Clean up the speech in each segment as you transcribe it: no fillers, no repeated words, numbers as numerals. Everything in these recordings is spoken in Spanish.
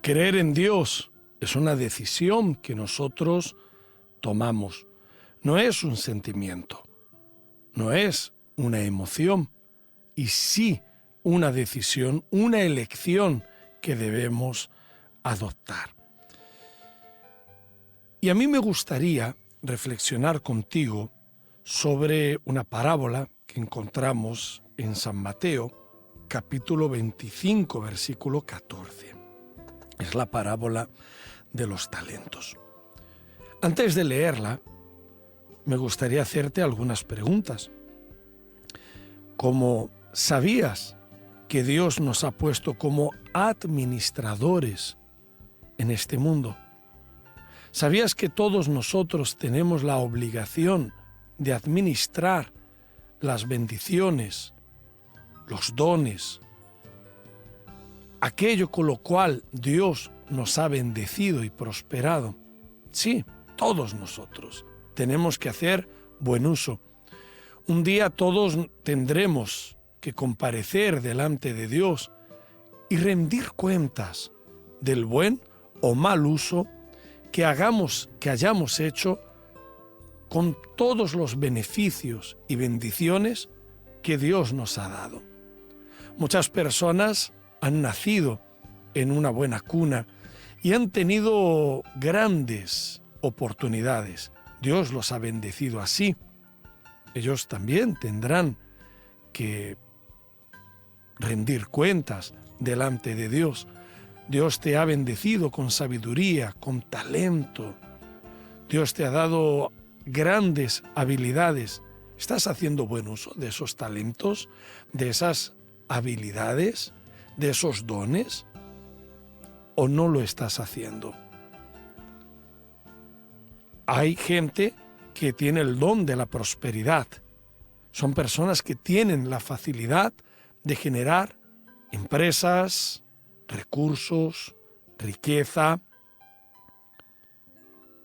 Creer en Dios es una decisión que nosotros tomamos. No es un sentimiento, no es una emoción, y sí una decisión, una elección que debemos adoptar. Y a mí me gustaría reflexionar contigo sobre una parábola que encontramos en San Mateo, capítulo 25, versículo 14. Es la parábola de los talentos. Antes de leerla, me gustaría hacerte algunas preguntas. Como ¿sabías que Dios nos ha puesto como administradores en este mundo? ¿Sabías que todos nosotros tenemos la obligación de administrar las bendiciones, los dones, aquello con lo cual Dios nos ha bendecido y prosperado? Sí, todos nosotros tenemos que hacer buen uso. Un día todos tendremos que comparecer delante de Dios y rendir cuentas del buen o mal uso que hayamos hecho con todos los beneficios y bendiciones que Dios nos ha dado. Muchas personas han nacido en una buena cuna y han tenido grandes oportunidades. Dios los ha bendecido así. Ellos también tendrán que rendir cuentas delante de Dios. Dios te ha bendecido con sabiduría, con talento. Dios te ha dado grandes habilidades. ¿Estás haciendo buen uso de esos talentos, de esas habilidades, de esos dones? ¿O no lo estás haciendo? Hay gente que tiene el don de la prosperidad. Son personas que tienen la facilidad de generar empresas, recursos, riqueza.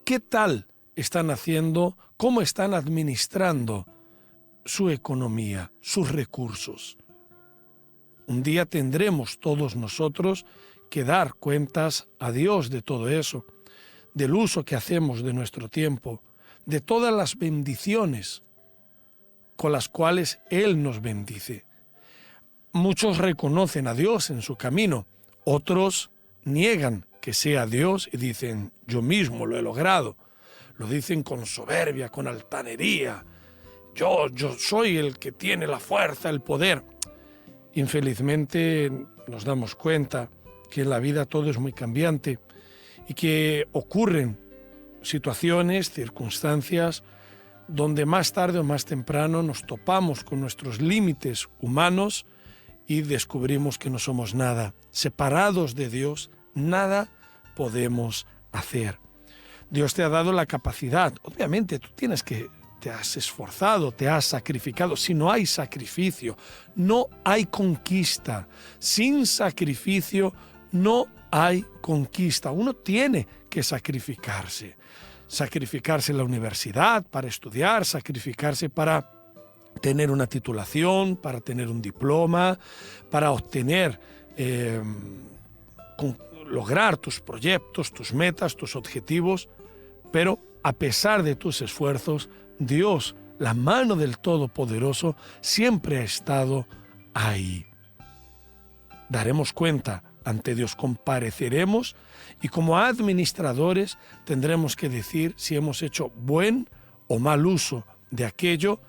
¿Qué tal están haciendo? ¿Cómo están administrando su economía, sus recursos? Un día tendremos todos nosotros que dar cuentas a Dios de todo eso, del uso que hacemos de nuestro tiempo, de todas las bendiciones con las cuales Él nos bendice. Muchos reconocen a Dios en su camino, otros niegan que sea Dios y dicen, yo mismo lo he logrado. Lo dicen con soberbia, con altanería. Yo soy el que tiene la fuerza, el poder. Infelizmente nos damos cuenta que en la vida todo es muy cambiante y que ocurren situaciones, circunstancias, donde más tarde o más temprano nos topamos con nuestros límites humanos y descubrimos que no somos nada. Separados de Dios, nada podemos hacer. Dios te ha dado la capacidad. Obviamente tú te has esforzado, te has sacrificado. Si no hay sacrificio, no hay conquista. Sin sacrificio no hay conquista. Uno tiene que sacrificarse. Sacrificarse en la universidad para estudiar, sacrificarse para tener una titulación, para tener un diploma, para obtener, lograr tus proyectos, tus metas, tus objetivos. Pero a pesar de tus esfuerzos, Dios, la mano del Todopoderoso, siempre ha estado ahí. Daremos cuenta ante Dios, compareceremos y como administradores tendremos que decir si hemos hecho buen o mal uso de aquello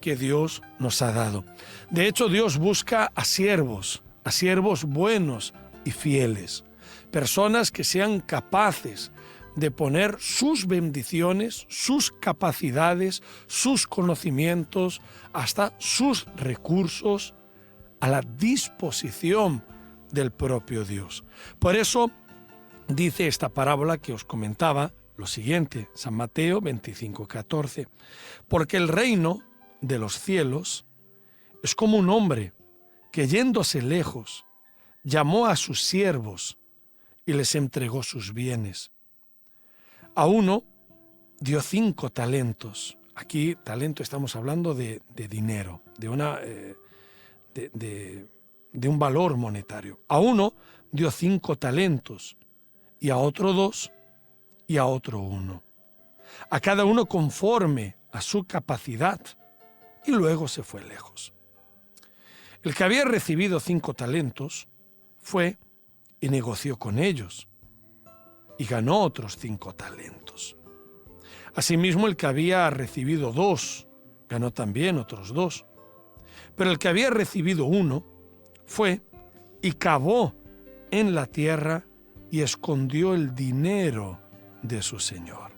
que Dios nos ha dado. De hecho, Dios busca a siervos buenos y fieles, personas que sean capaces de poner sus bendiciones, sus capacidades, sus conocimientos, hasta sus recursos a la disposición del propio Dios. Por eso dice esta parábola que os comentaba lo siguiente, San Mateo 25:14, porque el reino de los cielos es como un hombre que yéndose lejos llamó a sus siervos y les entregó sus bienes. A uno dio 5 talentos. Aquí talento estamos hablando de dinero, de un valor monetario. A uno dio 5 talentos y a otro 2, y a otro 1. A cada uno conforme a su capacidad, y luego se fue lejos. El que había recibido 5 talentos fue y negoció con ellos, y ganó otros 5 talentos. Asimismo, el que había recibido 2, ganó también otros 2. Pero el que había recibido 1, fue y cavó en la tierra y escondió el dinero de su señor.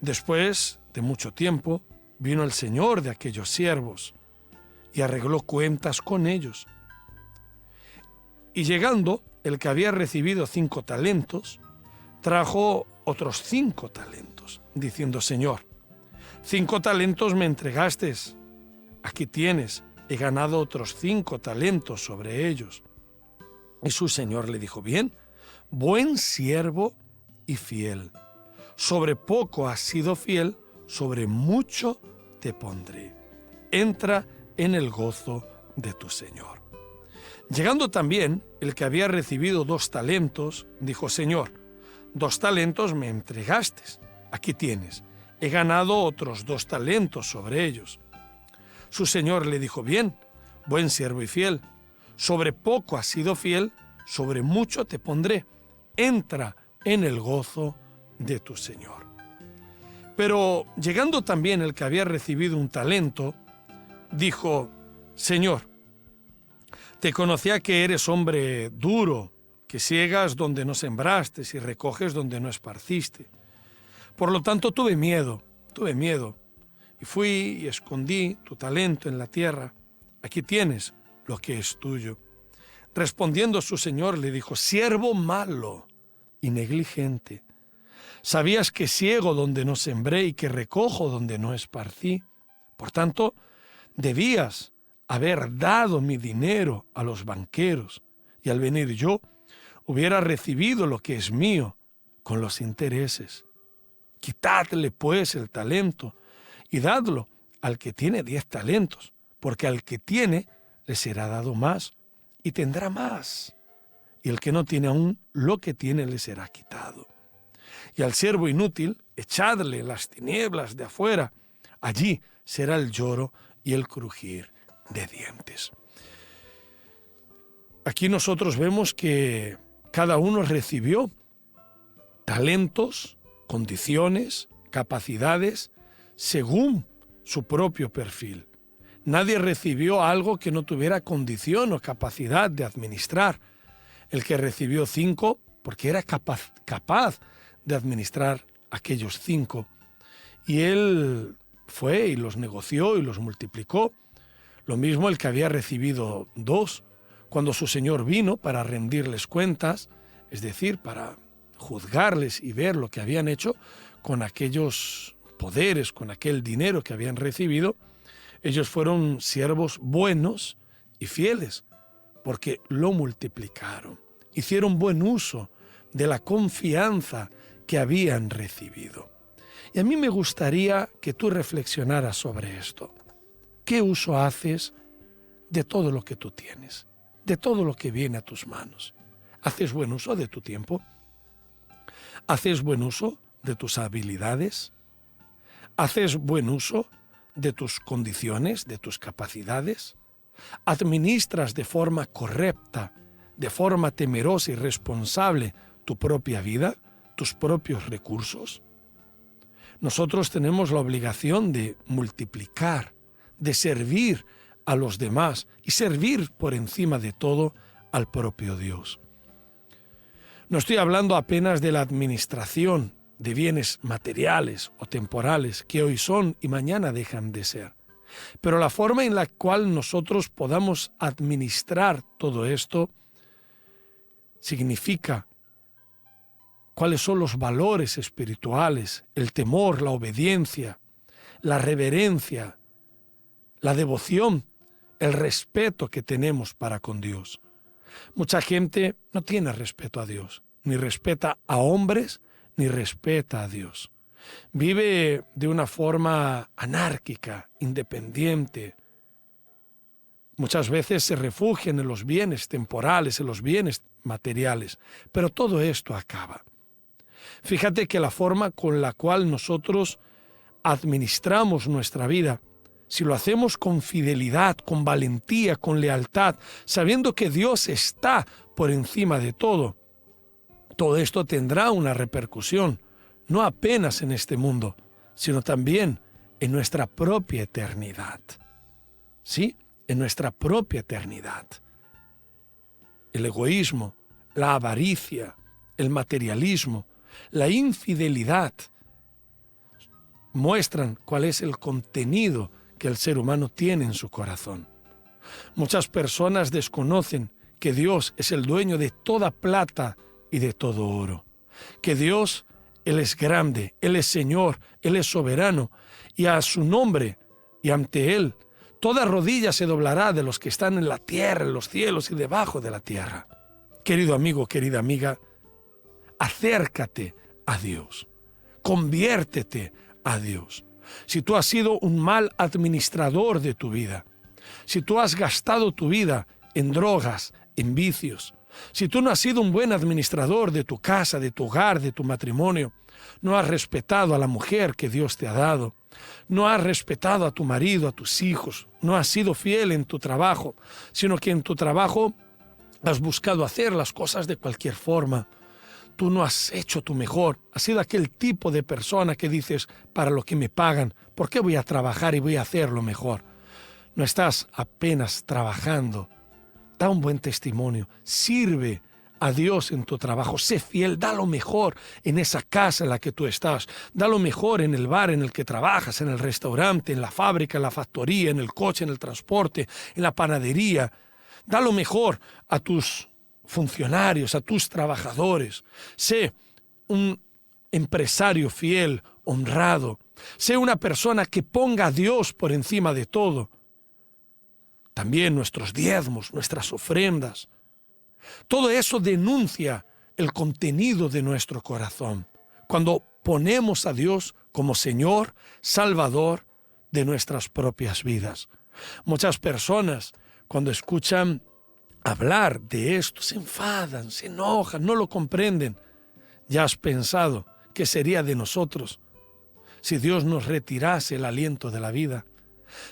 Después de mucho tiempo, vino el señor de aquellos siervos y arregló cuentas con ellos. Y llegando, el que había recibido 5 talentos, trajo otros 5 talentos, diciendo: Señor, 5 talentos me entregaste, aquí tienes, he ganado otros 5 talentos sobre ellos. Y su señor le dijo: bien, buen siervo y fiel. Sobre poco has sido fiel, sobre mucho te pondré. Entra en el gozo de tu señor. Llegando también el que había recibido 2 talentos, dijo: Señor, 2 talentos me entregaste, aquí tienes, he ganado otros 2 talentos sobre ellos. Su señor le dijo: bien, buen siervo y fiel, sobre poco has sido fiel, sobre mucho te pondré, entra en el gozo de tu señor. Pero llegando también el que había recibido 1 talento, dijo: Señor, te conocía que eres hombre duro, que siegas donde no sembraste y recoges donde no esparciste. Por lo tanto tuve miedo, y fui y escondí tu talento en la tierra. Aquí tienes lo que es tuyo. Respondiendo su señor le dijo: siervo malo y negligente, sabías que siego donde no sembré y que recojo donde no esparcí. Por tanto, debías haber dado mi dinero a los banqueros, y al venir yo hubiera recibido lo que es mío con los intereses. Quitadle pues el talento y dadlo al que tiene 10 talentos, porque al que tiene le será dado más y tendrá más, y el que no tiene aún lo que tiene le será quitado. Y al siervo inútil echadle las tinieblas de afuera, allí será el lloro y el crujir de dientes. Aquí nosotros vemos que cada uno recibió talentos, condiciones, capacidades, según su propio perfil. Nadie recibió algo que no tuviera condición o capacidad de administrar. El que recibió 5, porque era capaz de administrar aquellos 5. Y él fue y los negoció y los multiplicó. Lo mismo el que había recibido 2, cuando su señor vino para rendirles cuentas, es decir, para juzgarles y ver lo que habían hecho con aquellos poderes, con aquel dinero que habían recibido. Ellos fueron siervos buenos y fieles, porque lo multiplicaron. Hicieron buen uso de la confianza que habían recibido. Y a mí me gustaría que tú reflexionaras sobre esto. ¿Qué uso haces de todo lo que tú tienes? De todo lo que viene a tus manos. ¿Haces buen uso de tu tiempo? ¿Haces buen uso de tus habilidades? ¿Haces buen uso de tus condiciones, de tus capacidades? ¿Administras de forma correcta, de forma temerosa y responsable tu propia vida, tus propios recursos? Nosotros tenemos la obligación de multiplicar, de servir a los demás y servir por encima de todo al propio Dios. No estoy hablando apenas de la administración de bienes materiales o temporales que hoy son y mañana dejan de ser, pero la forma en la cual nosotros podamos administrar todo esto significa cuáles son los valores espirituales, el temor, la obediencia, la reverencia, la devoción, el respeto que tenemos para con Dios. Mucha gente no tiene respeto a Dios, ni respeta a hombres, ni respeta a Dios. Vive de una forma anárquica, independiente, Muchas veces se refugian en los bienes temporales, en los bienes materiales, pero todo esto acaba. Fíjate que la forma con la cual nosotros administramos nuestra vida, si lo hacemos con fidelidad, con valentía, con lealtad, sabiendo que Dios está por encima de todo esto tendrá una repercusión, no apenas en este mundo, sino también en nuestra propia eternidad. ¿Sí? En nuestra propia eternidad. El egoísmo, la avaricia, el materialismo, la infidelidad muestran cuál es el contenido que el ser humano tiene en su corazón. Muchas personas desconocen que Dios es el dueño de toda plata y de todo oro. Que Dios, Él es grande, Él es Señor, Él es soberano, y a su nombre y ante Él, toda rodilla se doblará de los que están en la tierra, en los cielos y debajo de la tierra. Querido amigo, querida amiga, acércate a Dios, conviértete a Dios. Si tú has sido un mal administrador de tu vida, si tú has gastado tu vida en drogas, en vicios, si tú no has sido un buen administrador de tu casa, de tu hogar, de tu matrimonio, no has respetado a la mujer que Dios te ha dado, no has respetado a tu marido, a tus hijos, no has sido fiel en tu trabajo, sino que en tu trabajo has buscado hacer las cosas de cualquier forma. Tú no has hecho tu mejor, has sido aquel tipo de persona que dices, para lo que me pagan, ¿por qué voy a trabajar y voy a hacerlo mejor? No estás apenas trabajando. Da un buen testimonio, sirve a Dios en tu trabajo, sé fiel, da lo mejor en esa casa en la que tú estás, da lo mejor en el bar en el que trabajas, en el restaurante, en la fábrica, en la factoría, en el coche, en el transporte, en la panadería. Da lo mejor a tus funcionarios, a tus trabajadores. Sé un empresario fiel, honrado. Sé una persona que ponga a Dios por encima de todo. También nuestros diezmos, nuestras ofrendas. Todo eso denuncia el contenido de nuestro corazón. Cuando ponemos a Dios como Señor, Salvador de nuestras propias vidas. Muchas personas, cuando escuchan hablar de esto, se enfadan, se enojan, no lo comprenden. ¿Ya has pensado qué sería de nosotros si Dios nos retirase el aliento de la vida?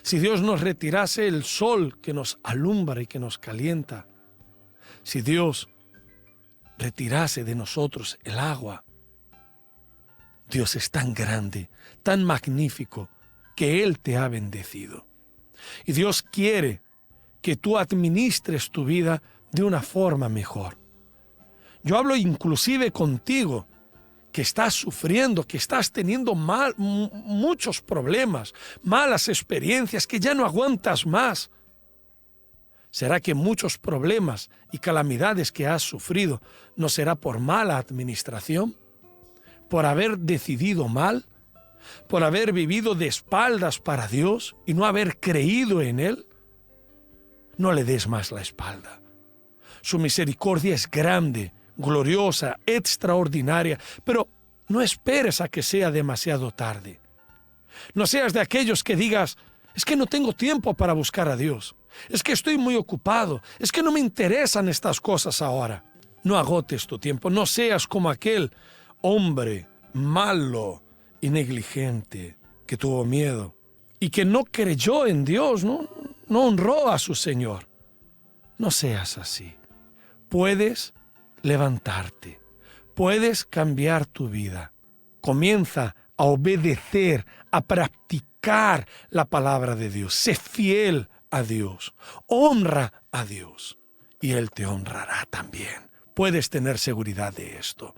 Si Dios nos retirase el sol que nos alumbra y que nos calienta, si Dios retirase de nosotros el agua. Dios es tan grande, tan magnífico, que Él te ha bendecido. Y Dios quiere que tú administres tu vida de una forma mejor. Yo hablo inclusive contigo, que estás sufriendo, que estás teniendo muchos problemas, malas experiencias, que ya no aguantas más. ¿Será que muchos problemas y calamidades que has sufrido no será por mala administración? ¿Por haber decidido mal? ¿Por haber vivido de espaldas para Dios y no haber creído en Él? No le des más la espalda. Su misericordia es grande, gloriosa, extraordinaria, pero no esperes a que sea demasiado tarde. No seas de aquellos que digas, es que no tengo tiempo para buscar a Dios, es que estoy muy ocupado, es que no me interesan estas cosas ahora. No agotes tu tiempo, no seas como aquel hombre malo y negligente que tuvo miedo y que no creyó en Dios, no honró a su Señor. No seas así. Puedes levantarte, puedes cambiar tu vida. Comienza a obedecer, a practicar la palabra de Dios. Sé fiel a Dios, honra a Dios y Él te honrará también. Puedes tener seguridad de esto.